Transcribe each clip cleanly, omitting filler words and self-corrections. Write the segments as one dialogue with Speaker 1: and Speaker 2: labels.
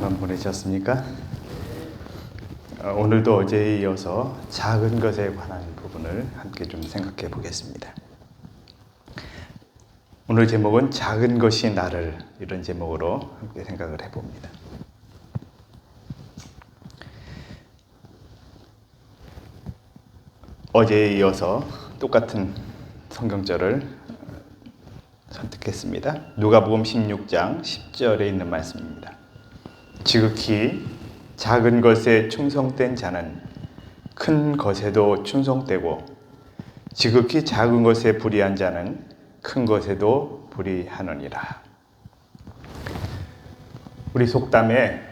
Speaker 1: 주간 보내셨습니까? 오늘도 어제에 이어서 작은 것에 관한 부분을 함께 좀 생각해 보겠습니다. 오늘 제목은 작은 것이 나를, 이런 제목으로 함께 생각을 해봅니다. 어제에 이어서 똑같은 성경절을 선택했습니다. 누가복음 16장 10절에 있는 말씀입니다. 지극히 작은 것에 충성된 자는 큰 것에도 충성되고 지극히 작은 것에 불의한 자는 큰 것에도 불의하느니라. 우리 속담에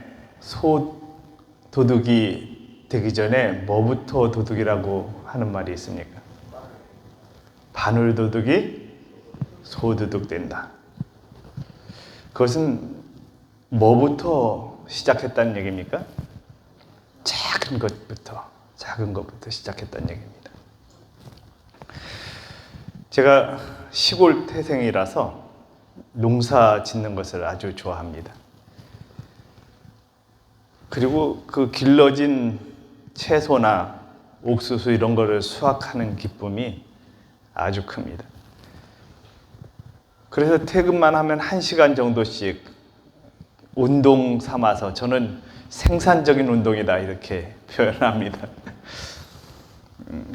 Speaker 1: 소 도둑이 되기 전에 뭐부터 도둑이라고 하는 말이 있습니까? 바늘 도둑이 소도둑 된다. 그것은 뭐부터 시작했다는 얘기입니까? 작은 것부터 시작했다는 얘기입니다. 제가 시골 태생이라서 농사 짓는 것을 아주 좋아합니다. 그리고 그 길러진 채소나 옥수수 이런 거를 수확하는 기쁨이 아주 큽니다. 그래서 퇴근만 하면 1시간 정도씩 운동 삼아서, 저는 생산적인 운동이다 이렇게 표현합니다.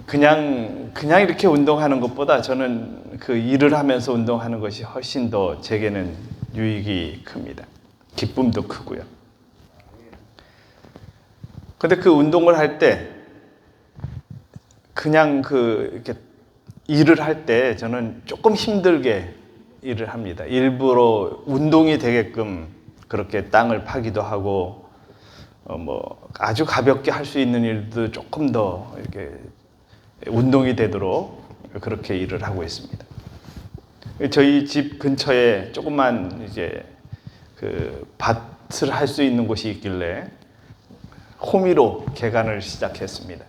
Speaker 1: 그냥 이렇게 운동하는 것보다 저는 그 일을 하면서 운동하는 것이 훨씬 더 제게는 유익이 큽니다. 기쁨도 크고요. 근데 그 운동을 할 때, 그냥 이렇게 일을 할 때 저는 조금 힘들게 일을 합니다. 일부러 운동이 되게끔 그렇게 땅을 파기도 하고, 아주 가볍게 할 수 있는 일도 조금 더 이렇게 운동이 되도록 그렇게 일을 하고 있습니다. 저희 집 근처에 조그만 이제 그 밭을 할 수 있는 곳이 있길래 호미로 개간을 시작했습니다.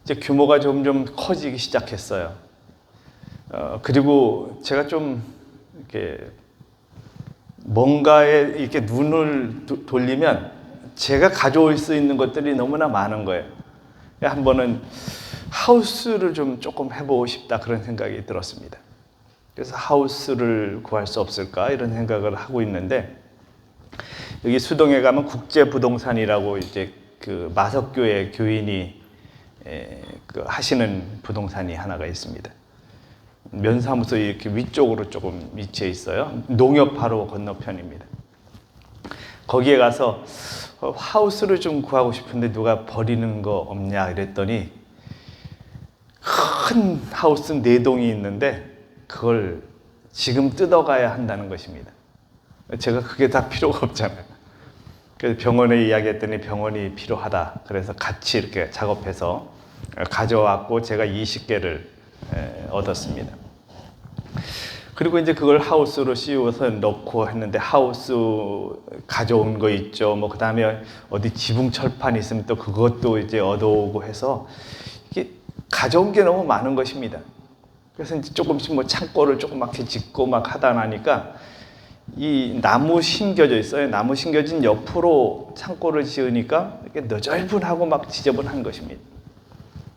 Speaker 1: 이제 규모가 점점 커지기 시작했어요. 그리고 제가 좀 이렇게 뭔가에 이렇게 눈을 돌리면 제가 가져올 수 있는 것들이 너무나 많은 거예요. 한 번은 하우스를 좀 조금 해보고 싶다 그런 생각이 들었습니다. 그래서 하우스를 구할 수 없을까 이런 생각을 하고 있는데, 여기 수동에 가면 국제부동산이라고 이제 그 마석교회 교인이 하시는 부동산이 하나가 있습니다. 면사무소 이렇게 위쪽으로 조금 위치해 있어요. 농협 바로 건너편입니다. 거기에 가서 하우스를 좀 구하고 싶은데 누가 버리는 거 없냐 이랬더니 큰 하우스 4동이 있는데 그걸 지금 뜯어가야 한다는 것입니다. 제가 그게 다 필요가 없잖아요. 그래서 병원에 이야기했더니 병원이 필요하다. 그래서 같이 이렇게 작업해서 가져왔고 제가 20개를 얻었습니다. 그리고 이제 그걸 하우스로 씌워서 넣고 했는데, 하우스 가져온 거 있죠. 그 다음에 어디 지붕 철판 있으면 또 그것도 이제 얻어오고 해서 이게 가져온 게 너무 많은 것입니다. 그래서 이제 조금씩 창고를 조그맣게 짓고 막 하다 나니까 이 나무 심겨져 있어요. 나무 심겨진 옆으로 창고를 지으니까 이게 너절분하고 막 지저분한 것입니다.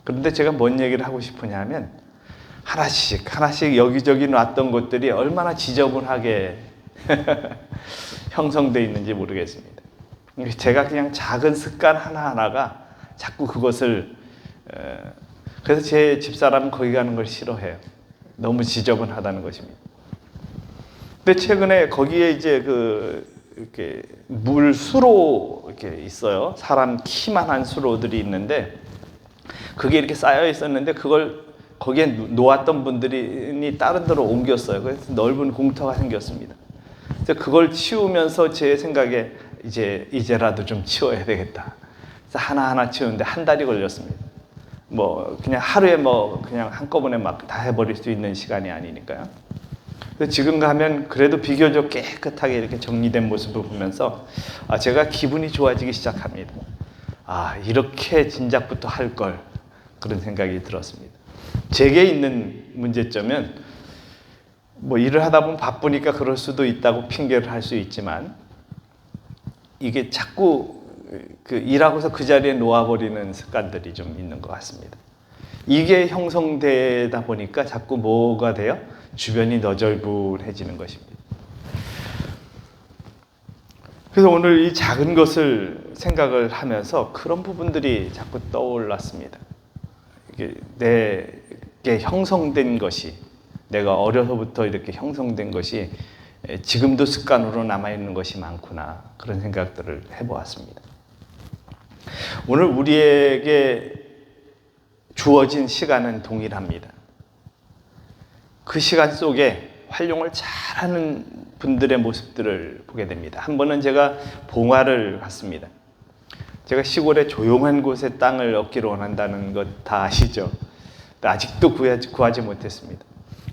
Speaker 1: 그런데 제가 뭔 얘기를 하고 싶으냐면, 하나씩 여기저기 놨던 것들이 얼마나 지저분하게 형성되어 있는지 모르겠습니다. 제가 그냥 작은 습관 하나하나가 자꾸 그것을, 그래서 제 집사람은 거기 가는 걸 싫어해요. 너무 지저분하다는 것입니다. 근데 최근에 거기에 이제 이렇게 물 수로 이렇게 있어요. 사람 키만한 수로들이 있는데 그게 이렇게 쌓여 있었는데 그걸 거기에 놓았던 분들이 다른 데로 옮겼어요. 그래서 넓은 공터가 생겼습니다. 그래서 그걸 치우면서 제 생각에 이제라도 좀 치워야 되겠다. 그래서 하나하나 치우는데 1달이 걸렸습니다. 그냥 하루에 그냥 한꺼번에 막 다 해버릴 수 있는 시간이 아니니까요. 그래서 지금 가면 그래도 비교적 깨끗하게 이렇게 정리된 모습을 보면서 제가 기분이 좋아지기 시작합니다. 이렇게 진작부터 할 걸, 그런 생각이 들었습니다. 제게 있는 문제점은 일을 하다 보면 바쁘니까 그럴 수도 있다고 핑계를 할 수 있지만, 이게 자꾸 일하고서 그 자리에 놓아버리는 습관들이 좀 있는 것 같습니다. 이게 형성되다 보니까 자꾸 뭐가 돼요? 주변이 너절분해지는 것입니다. 그래서 오늘 이 작은 것을 생각을 하면서 그런 부분들이 자꾸 떠올랐습니다. 이게 내게 형성된 것이, 내가 어려서부터 이렇게 형성된 것이 지금도 습관으로 남아있는 것이 많구나, 그런 생각들을 해보았습니다. 오늘 우리에게 주어진 시간은 동일합니다. 그 시간 속에 활용을 잘하는 분들의 모습들을 보게 됩니다. 한 번은 제가 봉화를 갔습니다. 제가 시골에 조용한 곳에 땅을 얻기를 원한다는 것 다 아시죠? 아직도 구하지 못했습니다.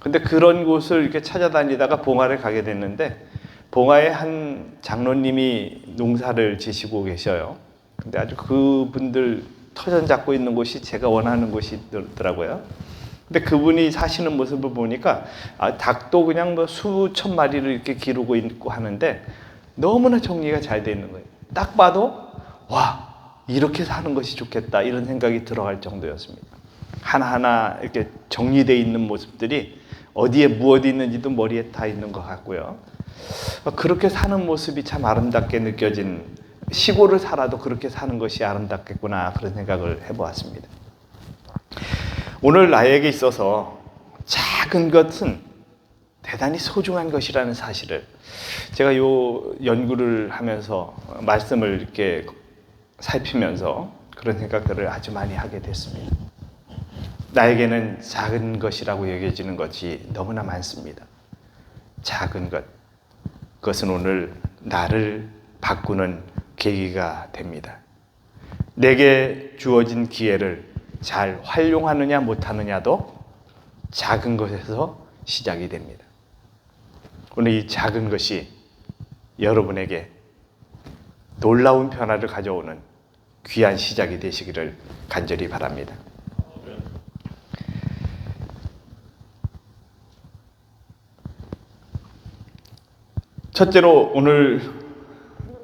Speaker 1: 근데 그런 곳을 이렇게 찾아다니다가 봉화를 가게 됐는데, 봉화에 한 장로님이 농사를 지시고 계셔요. 근데 아주 그분들 터전 잡고 있는 곳이 제가 원하는 곳이더라고요. 근데 그분이 사시는 모습을 보니까 닭도 그냥 뭐 수천 마리를 이렇게 기르고 있고 하는데 너무나 정리가 잘 돼 있는 거예요. 딱 봐도 와, 이렇게 사는 것이 좋겠다, 이런 생각이 들어갈 정도였습니다. 하나하나 이렇게 정리되어 있는 모습들이 어디에 무엇이 있는지도 머리에 다 있는 것 같고요. 그렇게 사는 모습이 참 아름답게 느껴진, 시골을 살아도 그렇게 사는 것이 아름답겠구나, 그런 생각을 해보았습니다. 오늘 나에게 있어서 작은 것은 대단히 소중한 것이라는 사실을 제가 요 연구를 하면서 말씀을 이렇게 살피면서 그런 생각들을 아주 많이 하게 됐습니다. 나에게는 작은 것이라고 여겨지는 것이 너무나 많습니다. 작은 것, 그것은 오늘 나를 바꾸는 계기가 됩니다. 내게 주어진 기회를 잘 활용하느냐 못하느냐도 작은 것에서 시작이 됩니다. 오늘 이 작은 것이 여러분에게 놀라운 변화를 가져오는 귀한 시작이 되시기를 간절히 바랍니다. 첫째로 오늘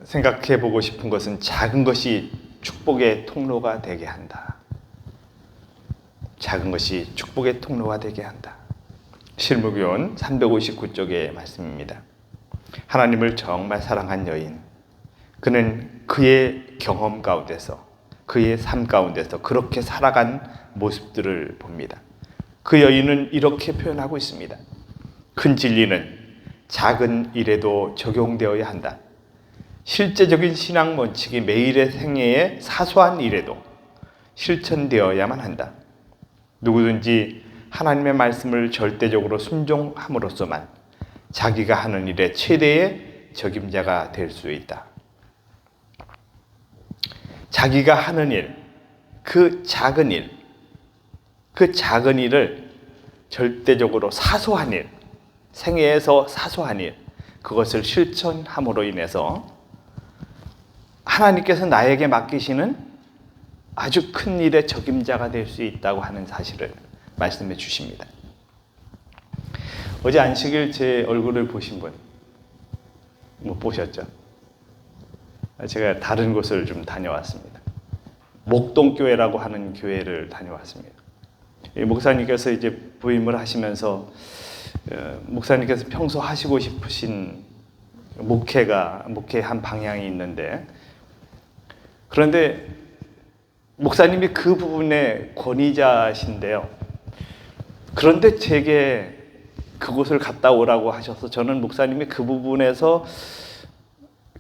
Speaker 1: 생각해 보고 싶은 것은 작은 것이 축복의 통로가 되게 한다. 작은 것이 축복의 통로가 되게 한다. 실무교원 359쪽의 말씀입니다. 하나님을 정말 사랑한 여인, 그는 그의 경험 가운데서, 그의 삶 가운데서 그렇게 살아간 모습들을 봅니다. 그 여인은 이렇게 표현하고 있습니다. 큰 진리는 작은 일에도 적용되어야 한다. 실제적인 신앙 원칙이 매일의 생애의 사소한 일에도 실천되어야만 한다. 누구든지 하나님의 말씀을 절대적으로 순종함으로써만 자기가 하는 일의 최대의 적임자가 될 수 있다. 자기가 하는 일, 그 작은 일을 절대적으로 사소한 일, 생애에서 사소한 일, 그것을 실천함으로 인해서 하나님께서 나에게 맡기시는 아주 큰 일의 적임자가 될 수 있다고 하는 사실을 말씀해 주십니다. 어제 안식일 제 얼굴을 보신 분 못 보셨죠? 제가 다른 곳을 좀 다녀왔습니다. 목동교회라고 하는 교회를 다녀왔습니다. 목사님께서 이제 부임을 하시면서 목사님께서 평소 하시고 싶으신 목회의 한 방향이 있는데, 그런데 목사님이 그 부분의 권위자신데요. 그런데 제게 그곳을 갔다 오라고 하셔서 저는 목사님이 그 부분에서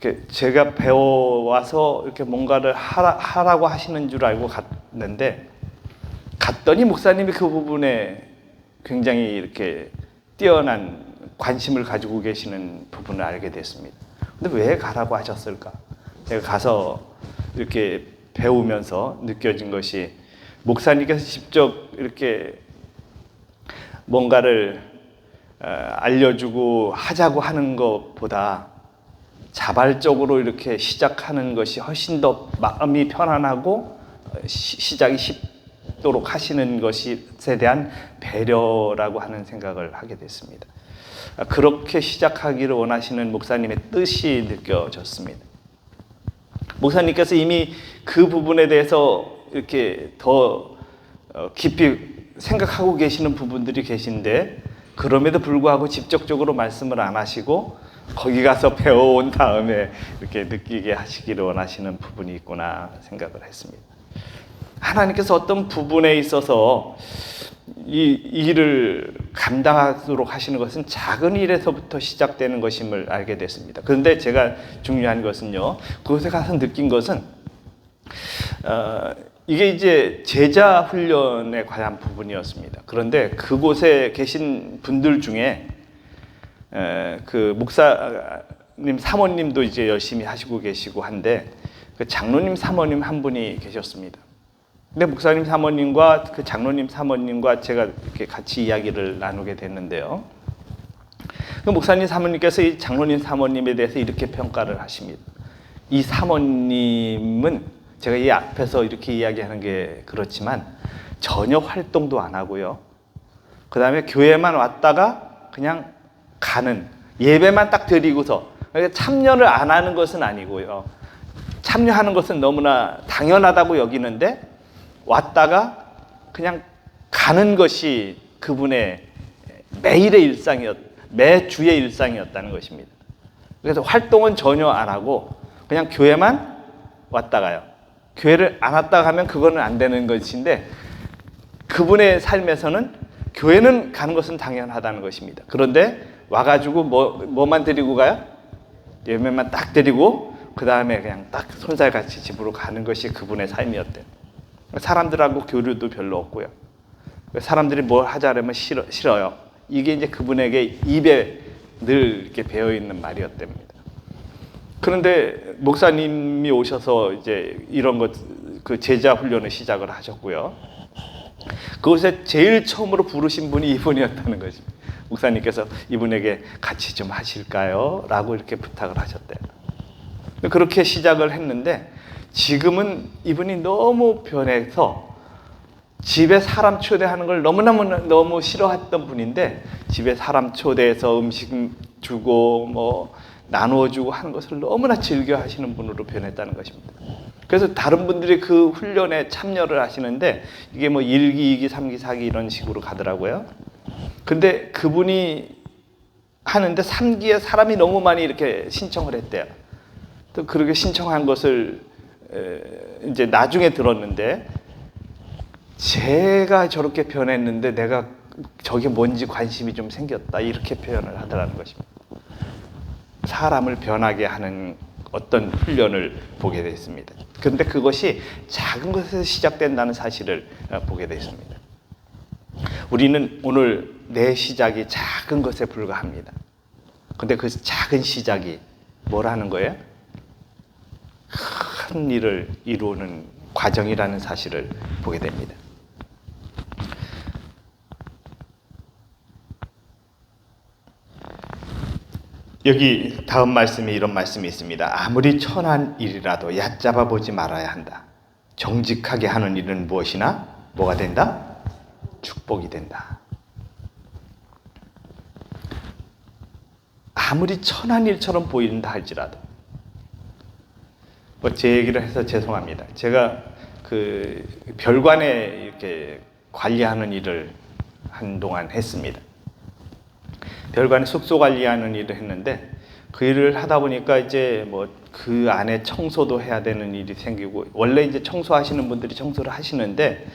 Speaker 1: 이렇게 제가 배워와서 이렇게 뭔가를 하라고 하시는 줄 알고 갔는데, 갔더니 목사님이 그 부분에 굉장히 이렇게 뛰어난 관심을 가지고 계시는 부분을 알게 됐습니다. 근데 왜 가라고 하셨을까? 제가 가서 이렇게 배우면서 느껴진 것이, 목사님께서 직접 이렇게 뭔가를 알려주고 하자고 하는 것보다 자발적으로 이렇게 시작하는 것이 훨씬 더 마음이 편안하고 시작이 쉽도록 하시는 것에 대한 배려라고 하는 생각을 하게 됐습니다. 그렇게 시작하기를 원하시는 목사님의 뜻이 느껴졌습니다. 목사님께서 이미 그 부분에 대해서 이렇게 더 깊이 생각하고 계시는 부분들이 계신데 그럼에도 불구하고 직접적으로 말씀을 안 하시고 거기 가서 배워온 다음에 이렇게 느끼게 하시기를 원하시는 부분이 있구나 생각을 했습니다. 하나님께서 어떤 부분에 있어서 이 일을 감당하도록 하시는 것은 작은 일에서부터 시작되는 것임을 알게 됐습니다. 그런데 제가 중요한 것은요, 그곳에 가서 느낀 것은 이게 이제 제자 훈련에 관한 부분이었습니다. 그런데 그곳에 계신 분들 중에 그 목사님 사모님도 이제 열심히 하시고 계시고 한데 그 장로님 사모님 한 분이 계셨습니다. 근데 목사님 사모님과 그 장로님 사모님과 제가 이렇게 같이 이야기를 나누게 됐는데요. 그 목사님 사모님께서 이 장로님 사모님에 대해서 이렇게 평가를 하십니다. 이 사모님은 제가 이 앞에서 이렇게 이야기하는 게 그렇지만 전혀 활동도 안 하고요. 그 다음에 교회만 왔다가 그냥 가는, 예배만 딱 드리고서 참여를 안 하는 것은 아니고요. 참여하는 것은 너무나 당연하다고 여기는데 왔다가 그냥 가는 것이 그분의 매주의 일상이었다는 것입니다. 그래서 활동은 전혀 안 하고 그냥 교회만 왔다 가요. 교회를 안 왔다 가면 그거는 안 되는 것인데 그분의 삶에서는 교회는 가는 것은 당연하다는 것입니다. 그런데 와가지고 뭐만 드리고 가요? 예배만 딱 드리고 그 다음에 그냥 딱 손살같이 집으로 가는 것이 그분의 삶이었대요. 사람들하고 교류도 별로 없고요. 사람들이 뭘 하자려면 싫어요. 이게 이제 그분에게 입에 늘 이렇게 배어 있는 말이었답니다. 그런데 목사님이 오셔서 이제 이런 그 제자 훈련을 시작을 하셨고요. 그곳에 제일 처음으로 부르신 분이 이분이었다는 것입니다. 목사님께서 이분에게 같이 좀 하실까요? 라고 이렇게 부탁을 하셨대요. 그렇게 시작을 했는데 지금은 이분이 너무 변해서 집에 사람 초대하는 걸 너무 싫어했던 분인데 집에 사람 초대해서 음식 주고 뭐 나누어주고 하는 것을 너무나 즐겨 하시는 분으로 변했다는 것입니다. 그래서 다른 분들이 그 훈련에 참여를 하시는데 이게 뭐 1기, 2기, 3기, 4기 이런 식으로 가더라고요. 근데 그분이 하는데 3기에 사람이 너무 많이 이렇게 신청을 했대요. 또 그렇게 신청한 것을 이제 나중에 들었는데 제가 저렇게 변했는데 내가 저게 뭔지 관심이 좀 생겼다 이렇게 표현을 하더라는 것입니다. 사람을 변하게 하는 어떤 훈련을 보게 됐습니다. 그런데 그것이 작은 것에서 시작된다는 사실을 보게 됐습니다. 우리는 오늘 내 시작이 작은 것에 불과합니다. 그런데 그 작은 시작이 뭘 하는 거예요? 큰 일을 이루는 과정이라는 사실을 보게 됩니다. 여기 다음 말씀에 이런 말씀이 있습니다. 아무리 천한 일이라도 얕잡아 보지 말아야 한다. 정직하게 하는 일은 무엇이나 뭐가 된다? 축복이 된다. 아무리 천한 일처럼 보인다 할지라도 제 얘기를 해서 죄송합니다. 제가 그 별관에 이렇게 관리하는 일을 한동안 했습니다. 별관에 숙소 관리하는 일을 했는데 그 일을 하다 보니까 이제 뭐 그 안에 청소도 해야 되는 일이 생기고 원래 이제 청소하시는 분들이 청소를 하시는데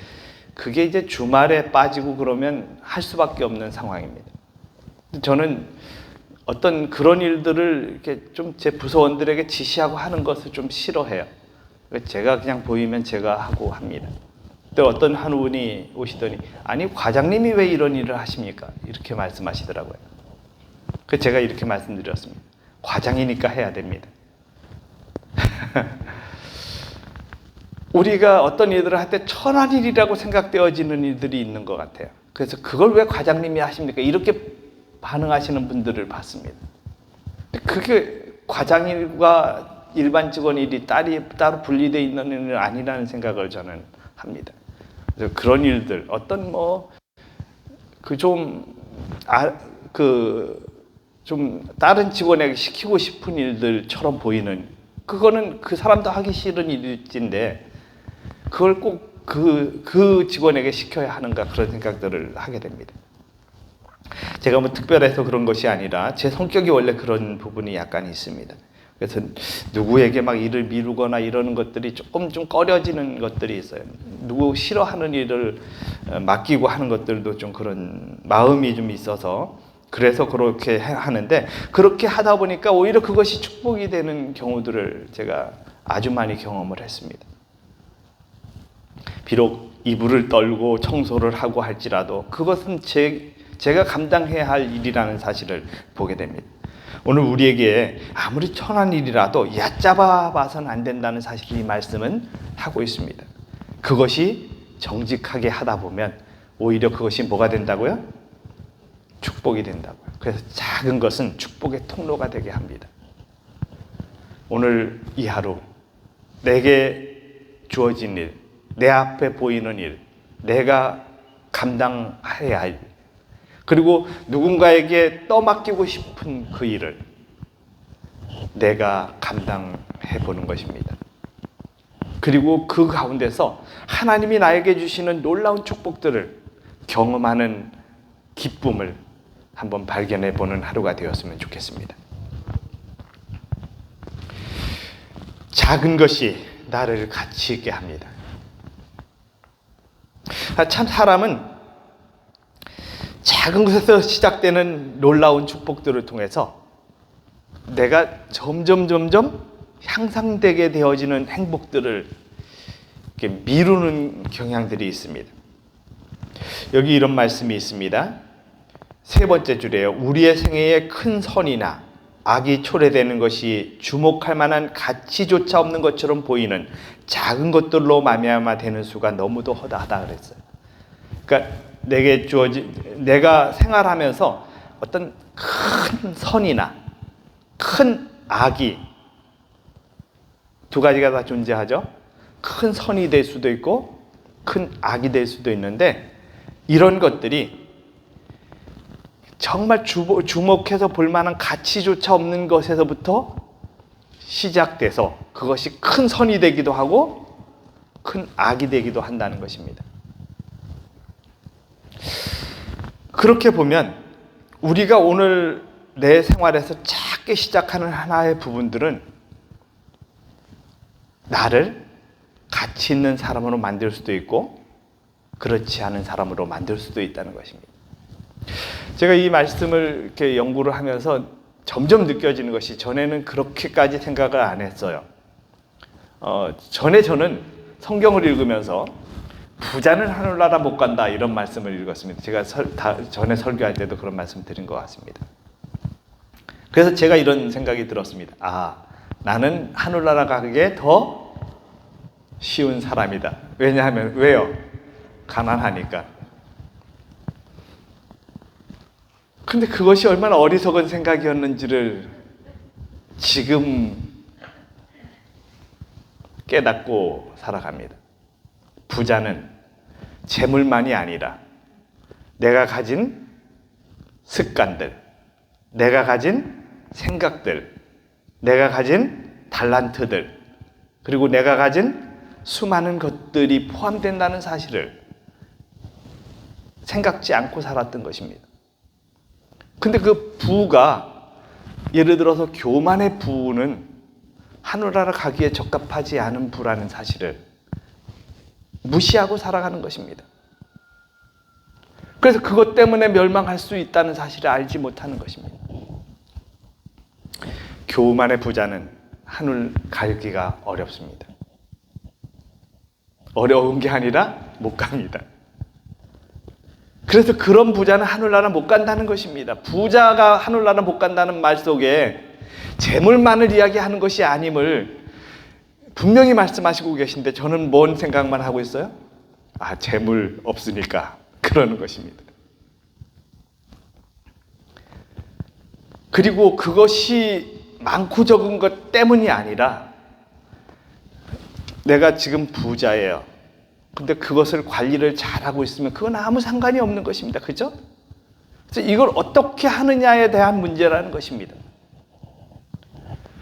Speaker 1: 그게 이제 주말에 빠지고 그러면 할 수밖에 없는 상황입니다. 저는 어떤 그런 일들을 이렇게 좀 제 부서원들에게 지시하고 하는 것을 좀 싫어해요. 제가 그냥 보이면 제가 하고 합니다. 또 어떤 한 분이 오시더니 아니 과장님이 왜 이런 일을 하십니까? 이렇게 말씀하시더라고요. 그래서 제가 이렇게 말씀드렸습니다. 과장이니까 해야 됩니다. 우리가 어떤 일들을 할 때 천한 일이라고 생각되어지는 일들이 있는 것 같아요. 그래서 그걸 왜 과장님이 하십니까? 이렇게 반응하시는 분들을 봤습니다. 그게 과장일과 일반 직원 일이 따로 분리되어 있는 일은 아니라는 생각을 저는 합니다. 그래서 그런 일들, 어떤 좀 다른 직원에게 시키고 싶은 일들처럼 보이는 그거는 그 사람도 하기 싫은 일인데 그걸 꼭 그 직원에게 시켜야 하는가 그런 생각들을 하게 됩니다. 제가 뭐 특별해서 그런 것이 아니라 제 성격이 원래 그런 부분이 약간 있습니다. 그래서 누구에게 막 일을 미루거나 이러는 것들이 조금 좀 꺼려지는 것들이 있어요. 누구 싫어하는 일을 맡기고 하는 것들도 좀 그런 마음이 좀 있어서 그래서 그렇게 하는데 그렇게 하다 보니까 오히려 그것이 축복이 되는 경우들을 제가 아주 많이 경험을 했습니다. 비록 이불을 떨고 청소를 하고 할지라도 그것은 제가 감당해야 할 일이라는 사실을 보게 됩니다. 오늘 우리에게 아무리 천한 일이라도 얕잡아 봐서는 안 된다는 사실을 이 말씀은 하고 있습니다. 그것이 정직하게 하다 보면 오히려 그것이 뭐가 된다고요? 축복이 된다고요. 그래서 작은 것은 축복의 통로가 되게 합니다. 오늘 이 하루 내게 주어진 일, 내 앞에 보이는 일, 내가 감당해야 할 일, 그리고 누군가에게 떠맡기고 싶은 그 일을 내가 감당해 보는 것입니다. 그리고 그 가운데서 하나님이 나에게 주시는 놀라운 축복들을 경험하는 기쁨을 한번 발견해 보는 하루가 되었으면 좋겠습니다. 작은 것이 나를 가치 있게 합니다. 참 사람은 작은 것에서 시작되는 놀라운 축복들을 통해서 내가 점점 향상되게 되어지는 행복들을 이렇게 미루는 경향들이 있습니다. 여기 이런 말씀이 있습니다. 세 번째 줄에요. 우리의 생애에 큰 선이나 악이 초래되는 것이 주목할 만한 가치조차 없는 것처럼 보이는 작은 것들로 말미암아 되는 수가 너무도 허다하다 그랬어요. 그러니까 내가 생활하면서 어떤 큰 선이나 큰 악이 두 가지가 다 존재하죠. 큰 선이 될 수도 있고 큰 악이 될 수도 있는데 이런 것들이 정말 주목해서 볼 만한 가치조차 없는 것에서부터 시작돼서 그것이 큰 선이 되기도 하고 큰 악이 되기도 한다는 것입니다. 그렇게 보면 우리가 오늘 내 생활에서 작게 시작하는 하나의 부분들은 나를 가치 있는 사람으로 만들 수도 있고 그렇지 않은 사람으로 만들 수도 있다는 것입니다. 제가 이 말씀을 이렇게 연구를 하면서 점점 느껴지는 것이 전에는 그렇게까지 생각을 안 했어요. 전에 저는 성경을 읽으면서 부자는 하늘나라 못 간다 이런 말씀을 읽었습니다. 제가 전에 설교할 때도 그런 말씀 드린 것 같습니다. 그래서 제가 이런 생각이 들었습니다. 나는 하늘나라 가기에 더 쉬운 사람이다. 왜냐하면 왜요? 가난하니까. 근데 그것이 얼마나 어리석은 생각이었는지를 지금 깨닫고 살아갑니다. 부자는 재물만이 아니라 내가 가진 습관들, 내가 가진 생각들, 내가 가진 달란트들, 그리고 내가 가진 수많은 것들이 포함된다는 사실을 생각지 않고 살았던 것입니다. 근데 그 부가 예를 들어서 교만의 부는 하늘나라 가기에 적합하지 않은 부라는 사실을 무시하고 살아가는 것입니다. 그래서 그것 때문에 멸망할 수 있다는 사실을 알지 못하는 것입니다. 교만의 부자는 하늘 가기가 어렵습니다. 어려운 게 아니라 못 갑니다. 그래서 그런 부자는 하늘나라 못 간다는 것입니다. 부자가 하늘나라 못 간다는 말 속에 재물만을 이야기하는 것이 아님을 분명히 말씀하시고 계신데 저는 뭔 생각만 하고 있어요? 재물 없으니까 그러는 것입니다. 그리고 그것이 많고 적은 것 때문이 아니라 내가 지금 부자예요. 근데 그것을 관리를 잘하고 있으면 그건 아무 상관이 없는 것입니다. 그죠? 그래서 이걸 어떻게 하느냐에 대한 문제라는 것입니다.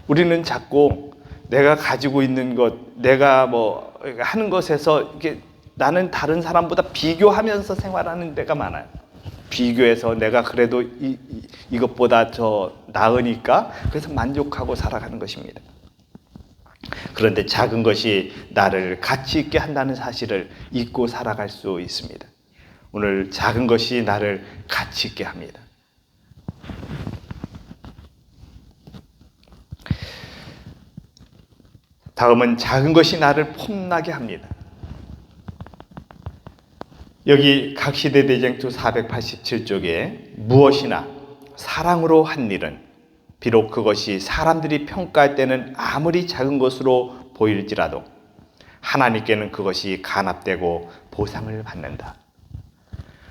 Speaker 1: 우리는 자꾸 내가 가지고 있는 것, 내가 뭐 하는 것에서 이게 나는 다른 사람보다 비교하면서 생활하는 데가 많아요. 비교해서 내가 그래도 이것보다 더 나으니까 그래서 만족하고 살아가는 것입니다. 그런데 작은 것이 나를 가치 있게 한다는 사실을 잊고 살아갈 수 있습니다. 오늘 작은 것이 나를 가치 있게 합니다. 다음은 작은 것이 나를 폼나게 합니다. 여기 각시대대쟁투 487쪽에 무엇이나 사랑으로 한 일은 비록 그것이 사람들이 평가할 때는 아무리 작은 것으로 보일지라도 하나님께는 그것이 간합되고 보상을 받는다.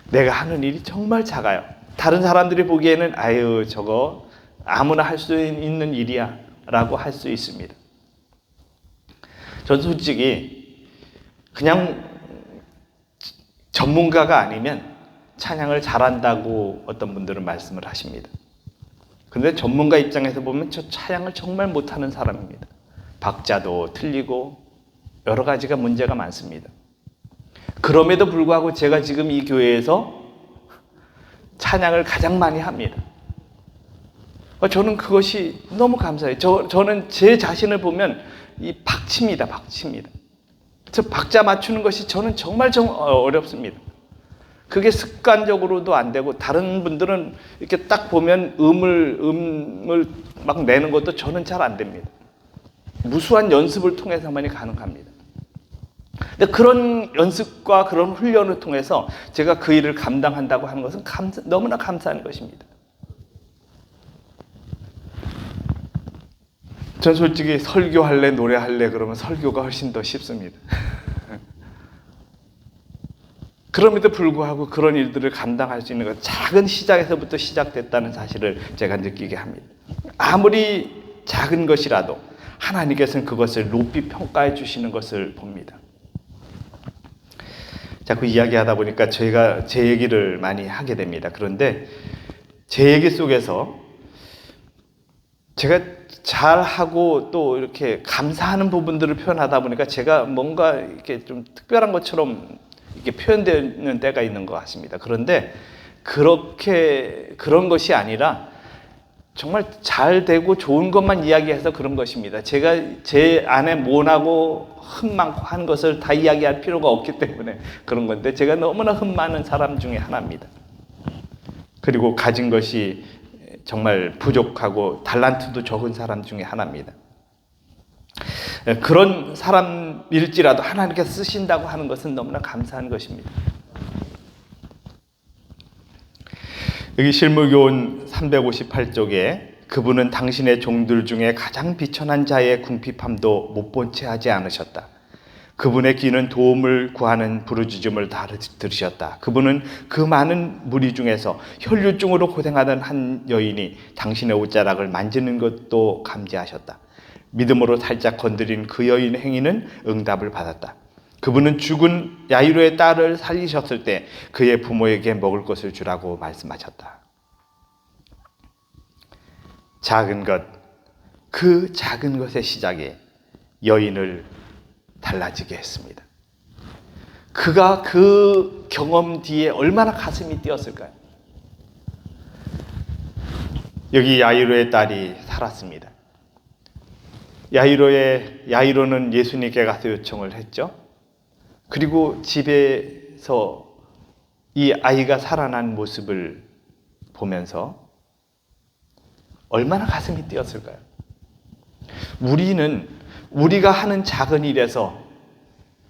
Speaker 1: 내가 하는 일이 정말 작아요. 다른 사람들이 보기에는 아유 저거 아무나 할 수 있는 일이야 라고 할 수 있습니다. 전 솔직히 그냥 전문가가 아니면 찬양을 잘한다고 어떤 분들은 말씀을 하십니다. 그런데 전문가 입장에서 보면 저 찬양을 정말 못하는 사람입니다. 박자도 틀리고 여러 가지가 문제가 많습니다. 그럼에도 불구하고 제가 지금 이 교회에서 찬양을 가장 많이 합니다. 저는 그것이 너무 감사해요. 저는 제 자신을 보면 이 박치입니다. 저 박자 맞추는 것이 저는 정말 어렵습니다. 그게 습관적으로도 안 되고 다른 분들은 이렇게 딱 보면 음을 막 내는 것도 저는 잘 안 됩니다. 무수한 연습을 통해서만이 가능합니다. 근데 그런 연습과 그런 훈련을 통해서 제가 그 일을 감당한다고 하는 것은 너무나 감사한 것입니다. 전 솔직히 설교할래 노래할래 그러면 설교가 훨씬 더 쉽습니다. 그럼에도 불구하고 그런 일들을 감당할 수 있는 것 작은 시작에서부터 시작됐다는 사실을 제가 느끼게 합니다. 아무리 작은 것이라도 하나님께서는 그것을 높이 평가해 주시는 것을 봅니다. 자꾸 이야기하다 보니까 저희가 제 얘기를 많이 하게 됩니다. 그런데 제 얘기 속에서 제가 잘하고 또 이렇게 감사하는 부분들을 표현하다 보니까 제가 뭔가 이렇게 좀 특별한 것처럼 이렇게 표현되는 때가 있는 것 같습니다. 그런데 그런 것이 아니라 정말 잘 되고 좋은 것만 이야기해서 그런 것입니다. 제가 제 안에 모나고 흠 많고 한 것을 다 이야기할 필요가 없기 때문에 그런 건데 제가 너무나 흠 많은 사람 중에 하나입니다. 그리고 가진 것이 정말 부족하고 달란트도 적은 사람 중에 하나입니다. 그런 사람일지라도 하나님께서 쓰신다고 하는 것은 너무나 감사한 것입니다. 여기 실무교훈 358쪽에 그분은 당신의 종들 중에 가장 비천한 자의 궁핍함도 못 본 채 하지 않으셨다. 그분의 귀는 도움을 구하는 부르짖음을 다 들으셨다. 그분은 그 많은 무리 중에서 혈류증으로 고생하던 한 여인이 당신의 옷자락을 만지는 것도 감지하셨다. 믿음으로 살짝 건드린 그 여인의 행위는 응답을 받았다. 그분은 죽은 야이로의 딸을 살리셨을 때 그의 부모에게 먹을 것을 주라고 말씀하셨다. 작은 것, 그 작은 것의 시작이 여인을 달라지게 했습니다. 그가 그 경험 뒤에 얼마나 가슴이 뛰었을까요? 여기 야이로의 딸이 살았습니다. 야이로는 예수님께 가서 요청을 했죠. 그리고 집에서 이 아이가 살아난 모습을 보면서 얼마나 가슴이 뛰었을까요? 우리가 하는 작은 일에서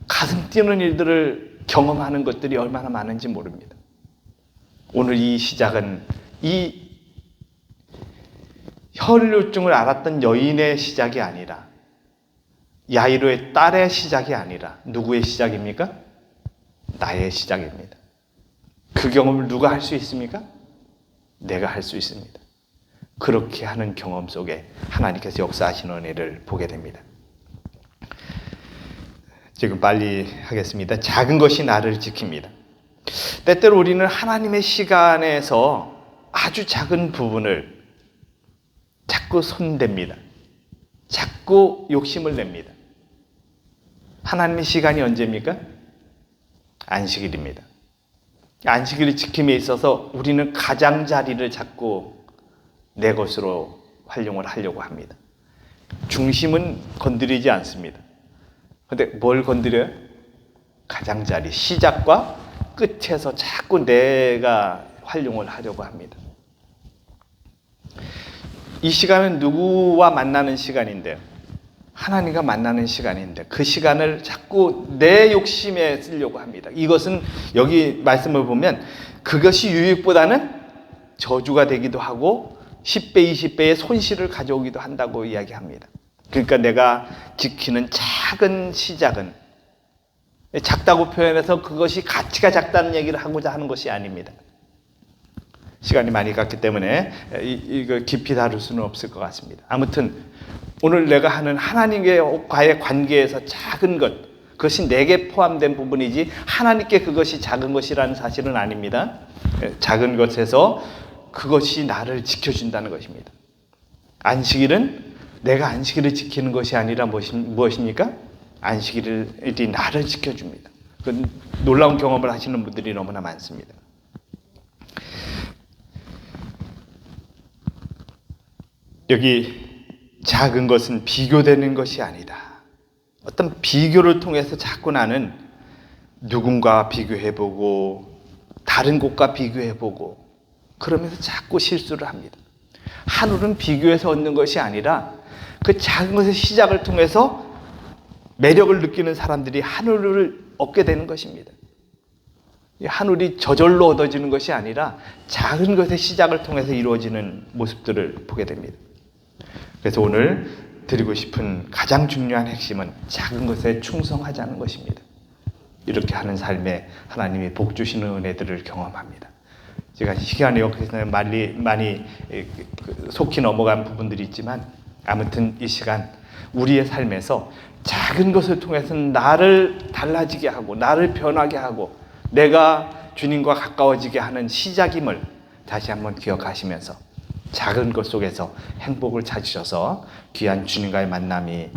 Speaker 1: 가슴 뛰는 일들을 경험하는 것들이 얼마나 많은지 모릅니다. 오늘 이 시작은 이 혈류증을 앓았던 여인의 시작이 아니라 야이로의 딸의 시작이 아니라 누구의 시작입니까? 나의 시작입니다. 그 경험을 누가 할 수 있습니까? 내가 할 수 있습니다. 그렇게 하는 경험 속에 하나님께서 역사하시는 은혜를 보게 됩니다. 지금 빨리 하겠습니다. 작은 것이 나를 지킵니다. 때때로 우리는 하나님의 시간에서 아주 작은 부분을 자꾸 손댑니다. 자꾸 욕심을 냅니다. 하나님의 시간이 언제입니까? 안식일입니다. 안식일을 지킴에 있어서 우리는 가장자리를 자꾸 내 것으로 활용을 하려고 합니다. 중심은 건드리지 않습니다. 그런데 뭘 건드려요? 가장자리, 시작과 끝에서 자꾸 내가 활용을 하려고 합니다. 이 시간은 누구와 만나는 시간인데요? 하나님과 만나는 시간인데 그 시간을 자꾸 내 욕심에 쓰려고 합니다. 이것은 여기 말씀을 보면 그것이 유익보다는 저주가 되기도 하고 10배, 20배의 손실을 가져오기도 한다고 이야기합니다. 그러니까 내가 지키는 작은 시작은 작다고 표현해서 그것이 가치가 작다는 얘기를 하고자 하는 것이 아닙니다. 시간이 많이 갔기 때문에 이거 깊이 다룰 수는 없을 것 같습니다. 아무튼 오늘 내가 하는 하나님과의 관계에서 작은 것, 그것이 내게 포함된 부분이지 하나님께 그것이 작은 것이라는 사실은 아닙니다. 작은 것에서 그것이 나를 지켜준다는 것입니다. 안식일은 내가 안식일을 지키는 것이 아니라 무엇입니까? 안식일이 나를 지켜줍니다. 그 놀라운 경험을 하시는 분들이 너무나 많습니다. 여기 작은 것은 비교되는 것이 아니다. 어떤 비교를 통해서 자꾸 나는 누군가 비교해보고 다른 곳과 비교해보고 그러면서 자꾸 실수를 합니다. 하늘은 비교해서 얻는 것이 아니라 그 작은 것의 시작을 통해서 매력을 느끼는 사람들이 하늘을 얻게 되는 것입니다. 하늘이 저절로 얻어지는 것이 아니라 작은 것의 시작을 통해서 이루어지는 모습들을 보게 됩니다. 그래서 오늘 드리고 싶은 가장 중요한 핵심은 작은 것에 충성하자는 것입니다. 이렇게 하는 삶에 하나님이 복 주시는 은혜들을 경험합니다. 제가 시간이 없어서 많이 속히 넘어간 부분들이 있지만 아무튼 이 시간 우리의 삶에서 작은 것을 통해서 나를 달라지게 하고 나를 변하게 하고 내가 주님과 가까워지게 하는 시작임을 다시 한번 기억하시면서 작은 것 속에서 행복을 찾으셔서 귀한 주님과의 만남이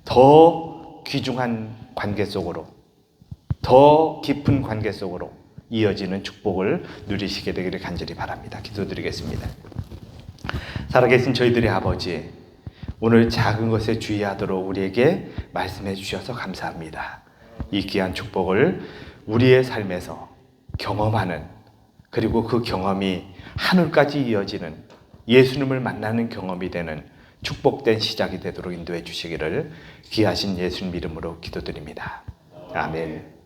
Speaker 1: 더 귀중한 관계 속으로 더 깊은 관계 속으로 이어지는 축복을 누리시게 되기를 간절히 바랍니다. 기도드리겠습니다. 살아계신 저희들의 아버지, 오늘 작은 것에 주의하도록 우리에게 말씀해 주셔서 감사합니다. 이 귀한 축복을 우리의 삶에서 경험하는, 그리고 그 경험이 하늘까지 이어지는 예수님을 만나는 경험이 되는 축복된 시작이 되도록 인도해 주시기를 귀하신 예수님 이름으로 기도드립니다. 아멘.